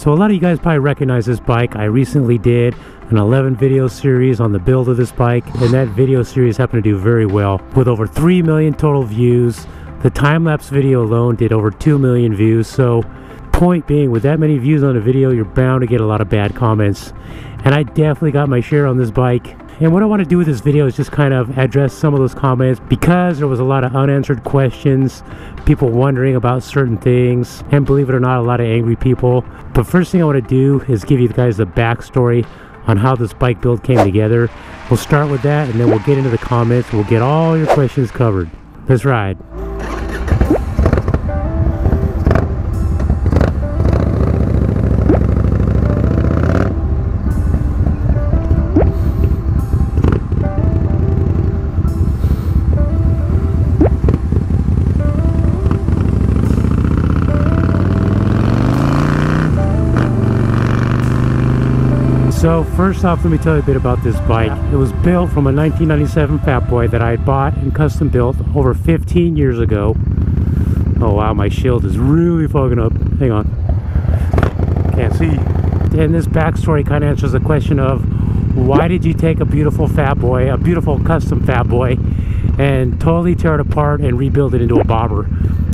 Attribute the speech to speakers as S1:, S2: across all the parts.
S1: So a lot of you guys probably recognize this bike. I recently did an 11 video series on the build of this bike, and that video series happened to do very well with over 3 million total views. The time-lapse video alone did over 2 million views. So point being, with that many views on a video, you're bound to get a lot of bad comments, and I definitely got my share on this bike. And what I want to do with this video is just kind of address some of those comments, because there was a lot of unanswered questions, people wondering about certain things, and believe it or not, a lot of angry people. But first thing I want to do is give you guys the backstory on how this bike build came together. We'll start with that, and then we'll get into the comments. We'll get all your questions covered. Let's ride. So first off, let me tell you a bit about this bike. It was built from a 1997 FatBoy that I had bought and custom built over 15 years ago. Oh wow, my shield is really fogging up. Hang on. Can't see. And this backstory kind of answers the question of, why did you take a beautiful FatBoy, a beautiful custom FatBoy, and totally tear it apart and rebuild it into a bobber?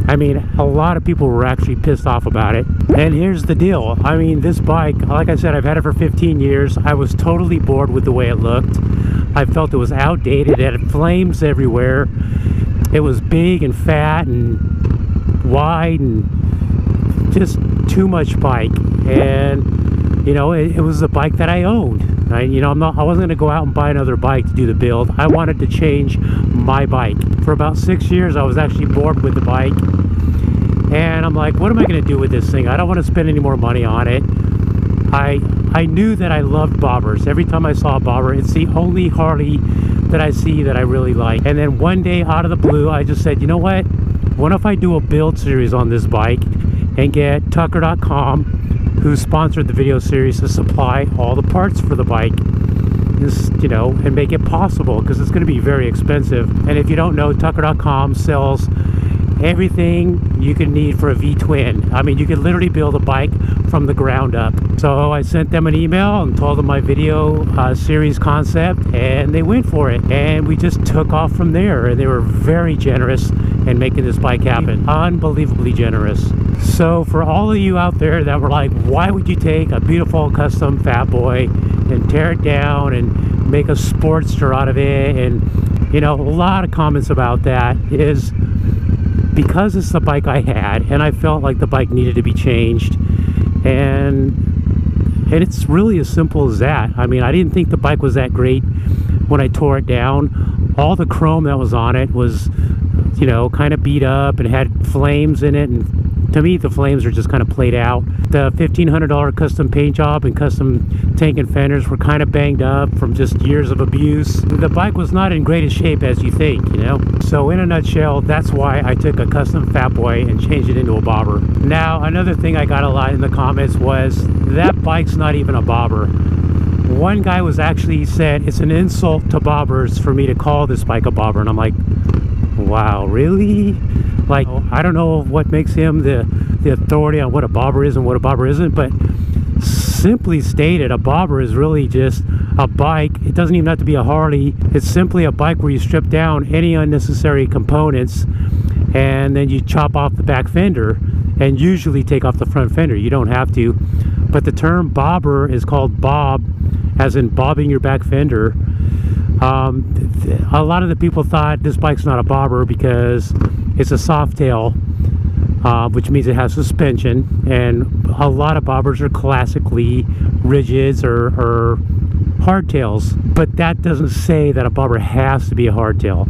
S1: I mean, a lot of people were actually pissed off about it. And here's the deal. I mean, this bike, like I said, I've had it for 15 years. I was totally bored with the way it looked. I felt it was outdated. It had flames everywhere. It was big and fat and wide and just too much bike. And, you know, it was a bike that I owned. I wasn't going to go out and buy another bike to do the build. I wanted to change my bike. For about 6 years, I was actually bored with the bike. And I'm like, what am I going to do with this thing? I don't want to spend any more money on it. I knew that I loved bobbers. Every time I saw a bobber, it's the only Harley that I see that I really like. And then one day, out of the blue, I just said, you know what if I do a build series on this bike and get Tucker.com, who sponsored the video series, to supply all the parts for the bike, you know, and make it possible, because it's going to be very expensive. And if you don't know, Tucker.com sells everything you can need for a V-twin. I mean, you could literally build a bike from the ground up. So I sent them an email and told them my video series concept, and they went for it. And we just took off from there, and they were very generous in making this bike happen. Unbelievably generous. So for all of you out there that were like, why would you take a beautiful custom FatBoy and tear it down and make a Sportster out of it? And, you know, a lot of comments about that is because it's the bike I had, and I felt like the bike needed to be changed. And it's really as simple as that. I mean, I didn't think the bike was that great when I tore it down. All the chrome that was on it was, you know, kind of beat up and had flames in it, and to me, the flames are just kind of played out. The $1,500 custom paint job and custom tank and fenders were kind of banged up from just years of abuse. The bike was not in greatest shape as you think, you know? So in a nutshell, that's why I took a custom FatBoy and changed it into a bobber. Now, another thing I got a lot in the comments was, that bike's not even a bobber. One guy was actually said, it's an insult to bobbers for me to call this bike a bobber. And I'm like, wow, really? Like, I don't know what makes him the authority on what a bobber is and what a bobber isn't, but simply stated, a bobber is really just a bike. It doesn't even have to be a Harley. It's simply a bike where you strip down any unnecessary components, and then you chop off the back fender and usually take off the front fender. You don't have to, but the term bobber is called bob, as in bobbing your back fender. A lot of the people thought this bike's not a bobber because it's a soft tail, which means it has suspension, and a lot of bobbers are classically rigids or hardtails, but that doesn't say that a bobber has to be a hardtail.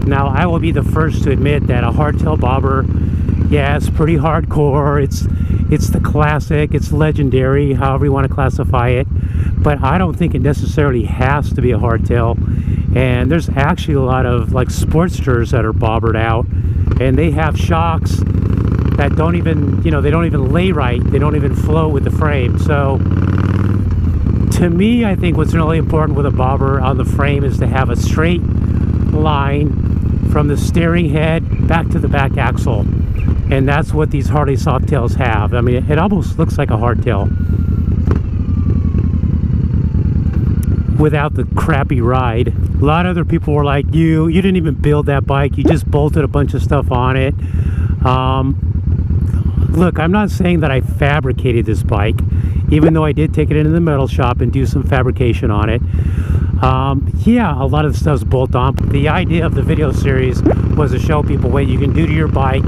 S1: Now, I will be the first to admit that a hardtail bobber, yeah, it's pretty hardcore. It's the classic, it's legendary, however you want to classify it, but I don't think it necessarily has to be a hardtail. And there's actually a lot of like Sportsters that are bobbered out, and they have shocks that don't even, you know, they don't even lay right, they don't even flow with the frame. So to me, I think what's really important with a bobber on the frame is to have a straight line from the steering head back to the back axle. And that's what these Harley Softails have. I mean, it almost looks like a hardtail without the crappy ride. A lot of other people were like, you didn't even build that bike, you just bolted a bunch of stuff on it. Look, I'm not saying that I fabricated this bike, even though I did take it into the metal shop and do some fabrication on it. Yeah, a lot of the stuff's bolt on. The idea of the video series was to show people what you can do to your bike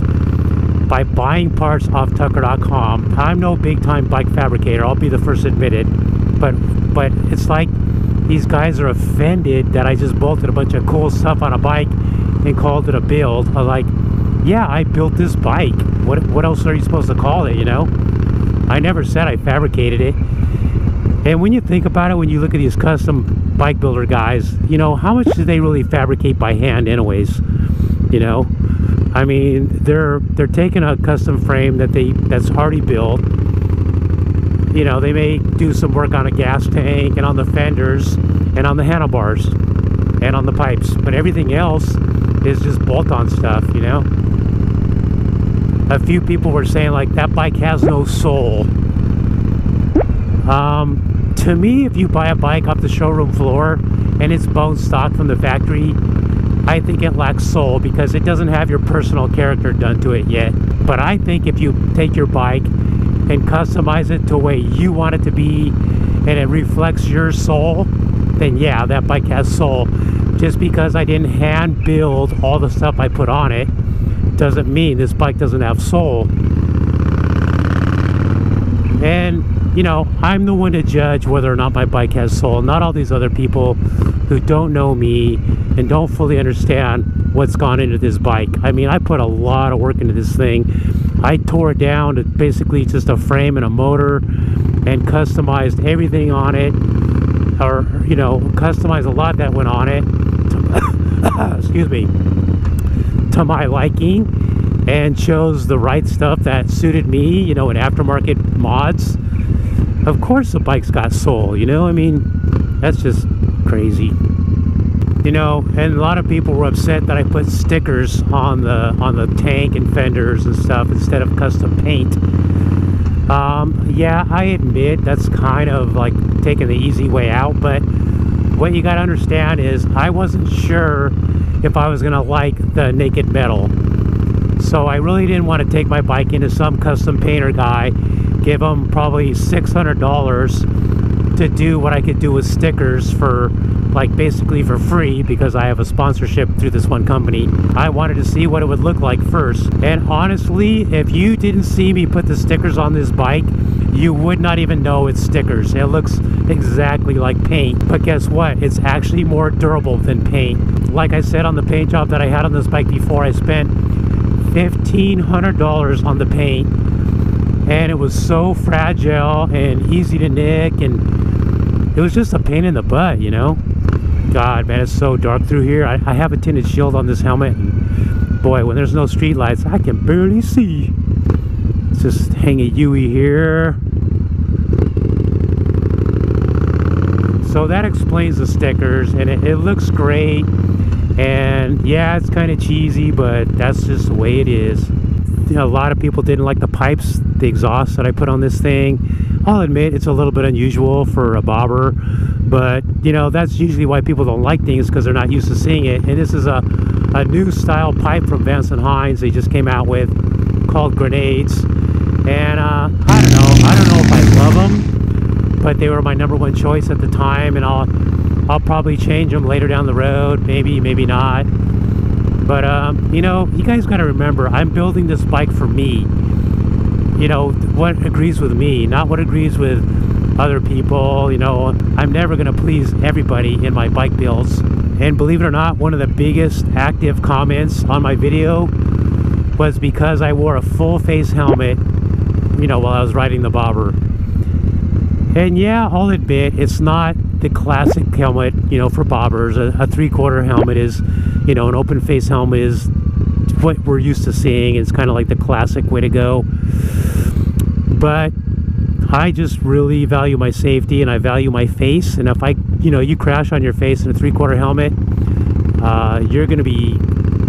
S1: by buying parts off Tucker.com. I'm no big time bike fabricator, I'll be the first to admit it, but it's like these guys are offended that I just bolted a bunch of cool stuff on a bike and called it a build. I'm like, yeah, I built this bike. What else are you supposed to call it, you know? I never said I fabricated it. And when you think about it, when you look at these custom bike builder guys, you know, how much do they really fabricate by hand anyways? You know, I mean, they're taking a custom frame that's already built. You know, they may do some work on a gas tank and on the fenders and on the handlebars and on the pipes, but everything else is just bolt-on stuff, you know. A few people were saying like that bike has no soul. To me, if you buy a bike off the showroom floor and it's bone stock from the factory, I think it lacks soul because it doesn't have your personal character done to it yet. But I think if you take your bike and customize it to the way you want it to be and it reflects your soul, then yeah, that bike has soul. Just because I didn't hand build all the stuff I put on it doesn't mean this bike doesn't have soul. And you know, I'm the one to judge whether or not my bike has soul, not all these other people who don't know me and don't fully understand what's gone into this bike. I mean, I put a lot of work into this thing. I tore it down to basically just a frame and a motor and customized everything on it, or, you know, customized a lot that went on it to, excuse me, to my liking, and chose the right stuff that suited me, you know, in aftermarket mods. Of course the bike's got soul, you know, I mean, that's just crazy. You know, and a lot of people were upset that I put stickers on the tank and fenders and stuff instead of custom paint. Yeah, I admit that's kind of like taking the easy way out, but what you gotta understand is I wasn't sure if I was gonna like the naked metal. So I really didn't want to take my bike into some custom painter guy, give him probably $600 to do what I could do with stickers for, like, basically for free, because I have a sponsorship through this one company. I wanted to see what it would look like first. And honestly, if you didn't see me put the stickers on this bike, you would not even know it's stickers. It looks exactly like paint. But guess what? It's actually more durable than paint. Like I said on the paint job that I had on this bike before, I spent $1,500 on the paint, and it was so fragile and easy to nick, and it was just a pain in the butt, you know. God, man, it's so dark through here. I have a tinted shield on this helmet, and boy, when there's no street lights, I can barely see. Let's just hang a Yui here. So that explains the stickers, and it looks great. And yeah, it's kind of cheesy, but that's just the way it is. You know, a lot of people didn't like the pipes, the exhaust that I put on this thing. I'll admit it's a little bit unusual for a bobber, but you know, that's usually why people don't like things, because they're not used to seeing it. And this is a new style pipe from Vance and Hines they just came out with, called Grenades. And I don't know if I love them, but they were my #1 choice at the time, and I'll probably change them later down the road, maybe not. But you know, you guys got to remember, I'm building this bike for me. You know, what agrees with me, not what agrees with other people. You know, I'm never going to please everybody in my bike builds. And believe it or not, one of the biggest active comments on my video was because I wore a full face helmet, you know, while I was riding the bobber. And yeah, I'll admit, it's not the classic helmet, you know, for bobbers. A 3/4 helmet is, you know, an open face helmet is what we're used to seeing. It's kind of like the classic way to go. But I just really value my safety, and I value my face. And if you know, you crash on your face in a 3/4 helmet, you're going to be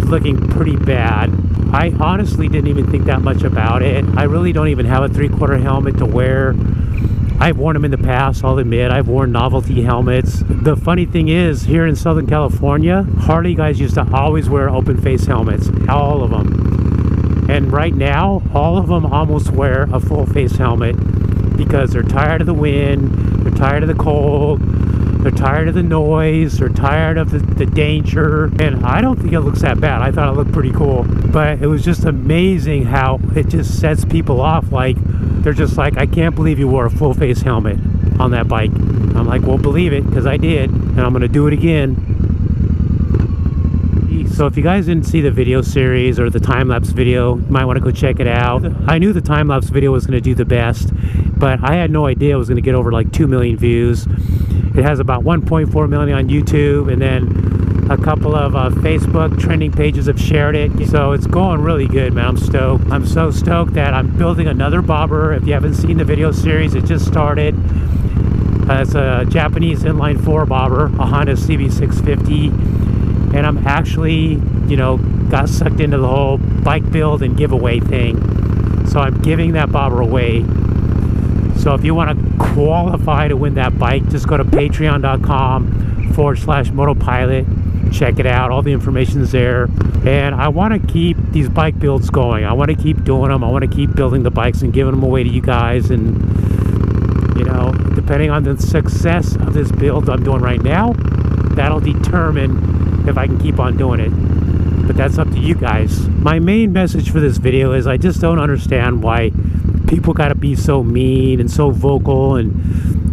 S1: looking pretty bad. I honestly didn't even think that much about it. I really don't even have a 3/4 helmet to wear. I've worn them in the past, I'll admit. I've worn novelty helmets. The funny thing is, here in Southern California, Harley guys used to always wear open face helmets, all of them. And right now, all of them almost wear a full face helmet because they're tired of the wind, they're tired of the cold, they're tired of the noise, they're tired of the danger. And I don't think it looks that bad. I thought it looked pretty cool. But it was just amazing how it just sets people off. Like, they're just like, I can't believe you wore a full face helmet on that bike. I'm like, well, believe it, because I did, and I'm gonna do it again. So if you guys didn't see the video series or the time-lapse video, you might want to go check it out. I knew the time-lapse video was going to do the best, but I had no idea it was going to get over like 2 million views. It has about 1.4 million on YouTube, and then a couple of Facebook trending pages have shared it. So it's going really good, man. I'm stoked. I'm so stoked that I'm building another bobber. If you haven't seen the video series, it just started. It's a Japanese inline 4 bobber, a Honda CB650. And I'm actually, you know, got sucked into the whole bike build and giveaway thing. So I'm giving that bobber away. So if you want to qualify to win that bike, just go to patreon.com/motopilot. Check it out. All the information is there. And I want to keep these bike builds going. I want to keep doing them. I want to keep building the bikes and giving them away to you guys. And, you know, depending on the success of this build I'm doing right now, that'll determine if I can keep on doing it. But that's up to you guys. My main message for this video is I just don't understand why people gotta be so mean and so vocal and,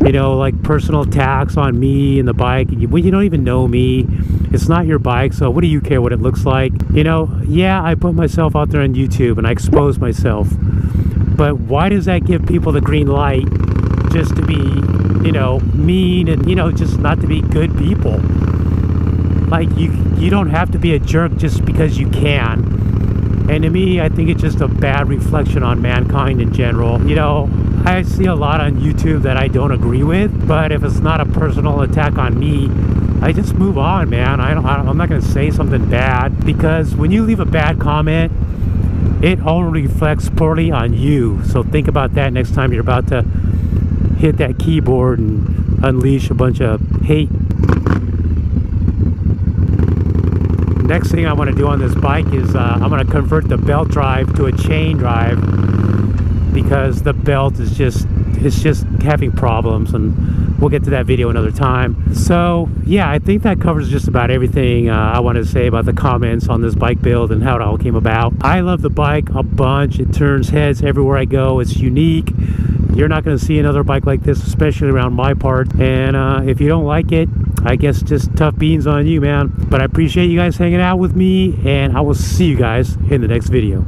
S1: you know, like personal attacks on me and the bike. And when you don't even know me, it's not your bike, so what do you care what it looks like? You know, yeah, I put myself out there on YouTube and I expose myself. But why does that give people the green light just to be, you know, mean and, you know, just not to be good people? Like, you don't have to be a jerk just because you can. And to me, I think it's just a bad reflection on mankind in general. You know, I see a lot on YouTube that I don't agree with, but if it's not a personal attack on me, I just move on, man. I'm not going to say something bad, because when you leave a bad comment, it only reflects poorly on you. So think about that next time you're about to hit that keyboard and unleash a bunch of hate. Next thing I want to do on this bike is I'm going to convert the belt drive to a chain drive, because the belt is just having problems, and we'll get to that video another time. So yeah, I think that covers just about everything I wanted to say about the comments on this bike build and how it all came about. I love the bike a bunch. It turns heads everywhere I go. It's unique. You're not going to see another bike like this, especially around my part. And if you don't like it, I guess just tough beans on you, man. But I appreciate you guys hanging out with me, and I will see you guys in the next video.